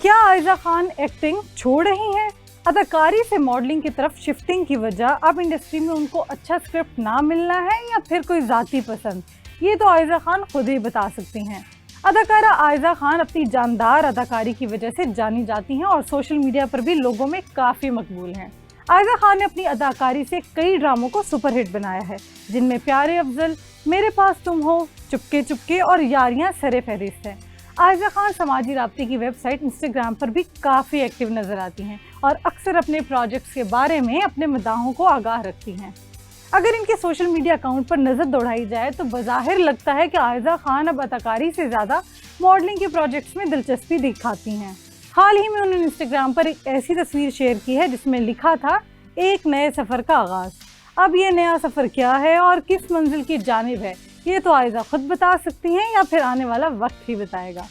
کیا عائزہ خان ایکٹنگ چھوڑ رہی ہیں؟ اداکاری سے ماڈلنگ کی طرف شفٹنگ کی وجہ اب انڈسٹری میں ان کو اچھا اسکرپٹ نہ ملنا ہے یا پھر کوئی ذاتی پسند؟ یہ تو عائزہ خان خود ہی بتا سکتی ہیں۔ اداکارہ عائزہ خان اپنی جاندار اداکاری کی وجہ سے جانی جاتی ہیں اور سوشل میڈیا پر بھی لوگوں میں کافی مقبول ہیں۔ عائزہ خان نے اپنی اداکاری سے کئی ڈراموں کو سپر ہٹ بنایا ہے، جن میں پیارے افضل، میرے پاس تم ہو، چپکے چپکے اور یاریاں سر فہرست ہیں۔ عائزہ خان سماجی رابطے کی ویب سائٹ انسٹاگرام پر بھی کافی ایکٹیو نظر آتی ہیں اور اکثر اپنے پروجیکٹس کے بارے میں اپنے مداحوں کو آگاہ رکھتی ہیں۔ اگر ان کے سوشل میڈیا اکاؤنٹ پر نظر دوڑائی جائے تو بظاہر لگتا ہے کہ عائزہ خان اب اداکاری سے زیادہ ماڈلنگ کے پروجیکٹس میں دلچسپی دکھاتی ہیں۔ حال ہی میں انہوں نے انسٹاگرام پر ایک ایسی تصویر شیئر کی ہے جس میں لکھا تھا، ایک نئے سفر کا آغاز۔ اب یہ نیا سفر کیا ہے اور کس منزل کی جانب ہے، یہ تو عائزہ خود بتا سکتی ہیں یا پھر آنے والا وقت ہی بتائے گا۔